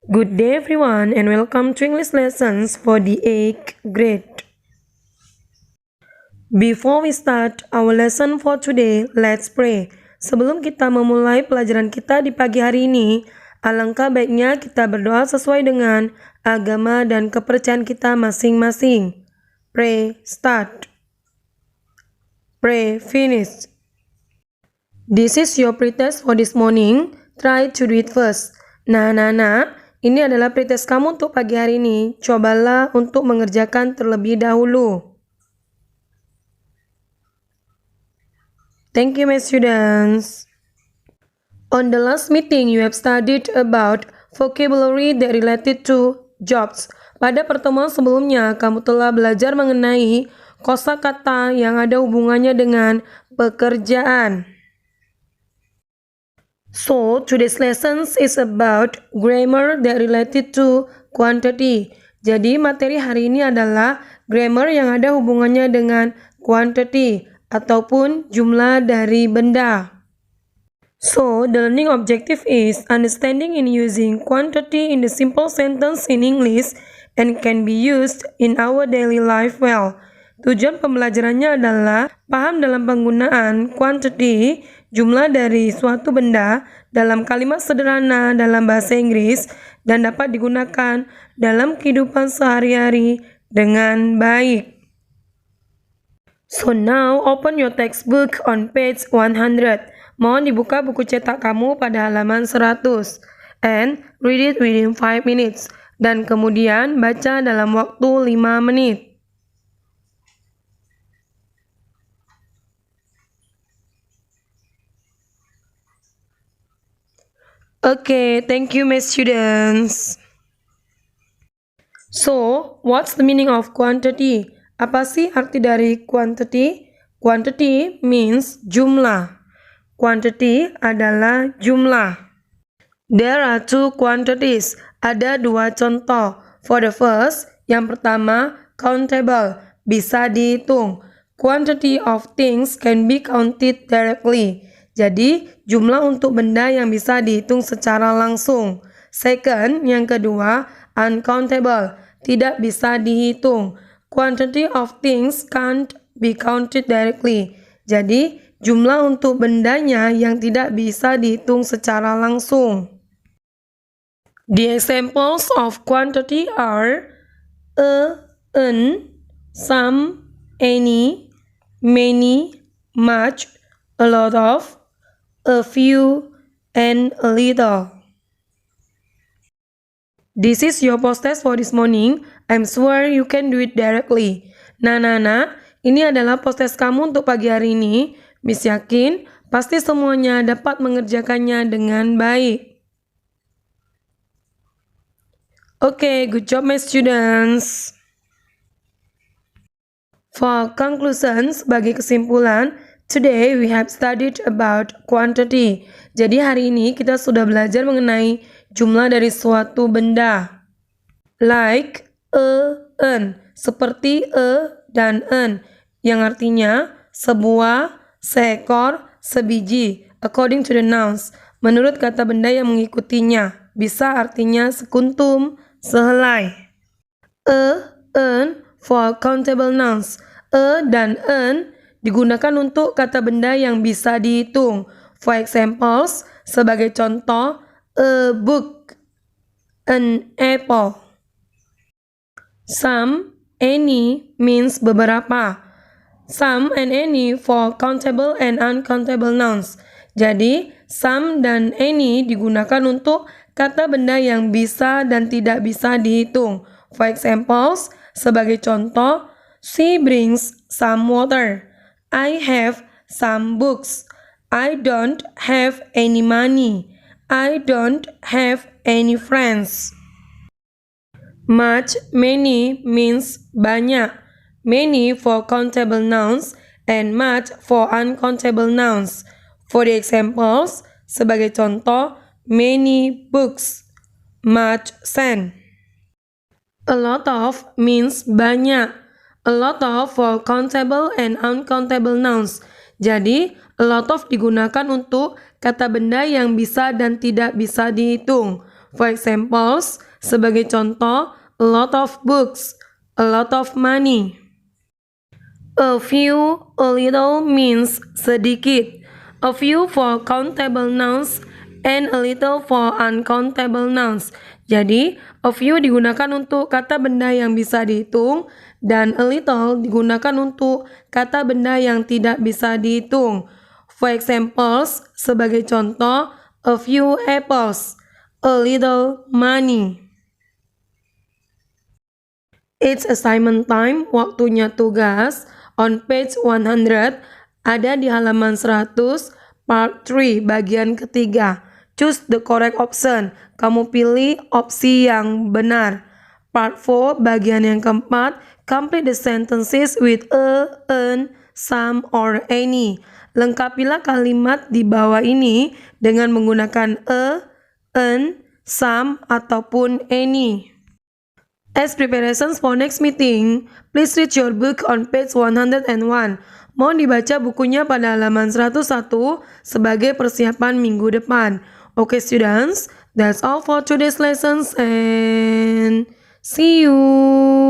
Good day everyone and welcome to English lessons for the 8th grade. Before we start our lesson for today, let's pray. Sebelum kita memulai pelajaran kita di pagi hari ini, alangkah baiknya kita berdoa sesuai dengan agama dan kepercayaan kita masing-masing. Pray, start. Pray, finish. This is your pretest for this morning. Try to do it first. Nah, ini adalah pretest kamu untuk pagi hari ini. Cobalah untuk mengerjakan terlebih dahulu. Thank you, my students. On the last meeting, you have studied about vocabulary that related to jobs. Pada pertemuan sebelumnya, kamu telah belajar mengenai kosakata yang ada hubungannya dengan pekerjaan. So, today's lessons is about grammar that related to quantity. Jadi, materi hari ini adalah grammar yang ada hubungannya dengan quantity ataupun jumlah dari benda. So, the learning objective is understanding and using quantity in the simple sentence in English and can be used in our daily life well. Tujuan pembelajarannya adalah paham dalam penggunaan quantity, jumlah dari suatu benda, dalam kalimat sederhana dalam bahasa Inggris dan dapat digunakan dalam kehidupan sehari-hari dengan baik. So now open your textbook on page 100. Mohon dibuka buku cetak kamu pada halaman 100 and read it within 5 minutes. Dan kemudian baca dalam waktu 5 menit. Okay, thank you my students. So, what's the meaning of quantity? Apa sih arti dari quantity? Quantity means jumlah. Quantity adalah jumlah. There are two quantities. Ada dua contoh. For the first, yang pertama, countable, bisa dihitung. Quantity of things can be counted directly. Jadi, jumlah untuk benda yang bisa dihitung secara langsung. Second, yang kedua, uncountable, tidak bisa dihitung. Quantity of things can't be counted directly. Jadi, jumlah untuk bendanya yang tidak bisa dihitung secara langsung. The examples of quantity are an, some, any, many, much, a lot of, a few, and a little. This is your post test for this morning. I'm sure you can do it directly. Nah, ini adalah post test kamu untuk pagi hari ini. Miss yakin pasti semuanya dapat mengerjakannya dengan baik. Okay, good job my students. For conclusions, sebagai kesimpulan, today we have studied about quantity. Jadi hari ini kita sudah belajar mengenai jumlah dari suatu benda. Like an, seperti dan an, yang artinya sebuah, seekor, sebiji. According to the nouns, menurut kata benda yang mengikutinya, bisa artinya sekuntum, sehelai. An for countable nouns. Dan an digunakan untuk kata benda yang bisa dihitung. For examples, sebagai contoh, a book, an apple. Some, any means beberapa. Some and any for countable and uncountable nouns. Jadi, some dan any digunakan untuk kata benda yang bisa dan tidak bisa dihitung. For examples, sebagai contoh, she brings some water. I have some books. I don't have any money. I don't have any friends. Much, many means banyak. Many for countable nouns and much for uncountable nouns. For the examples, sebagai contoh, many books, much sand. A lot of means banyak. A lot of for countable and uncountable nouns. Jadi, a lot of digunakan untuk kata benda yang bisa dan tidak bisa dihitung. For examples, sebagai contoh, a lot of books, a lot of money. A few, a little means sedikit. A few for countable nouns and a little for uncountable nouns. Jadi, a few digunakan untuk kata benda yang bisa dihitung dan a little digunakan untuk kata benda yang tidak bisa dihitung. For examples, sebagai contoh, a few apples, a little money. It's assignment time, waktunya tugas. On page 100, ada di halaman 100, part 3, bagian ketiga. Choose the correct option. Kamu pilih opsi yang benar. Part 4, bagian yang keempat, complete the sentences with a, an, some, or any. Lengkapilah kalimat di bawah ini dengan menggunakan a, an, some, ataupun any. As preparations for next meeting, please read your book on page 101. Mohon dibaca bukunya pada halaman 101 sebagai persiapan minggu depan. Okay students, that's all for today's lessons and see you.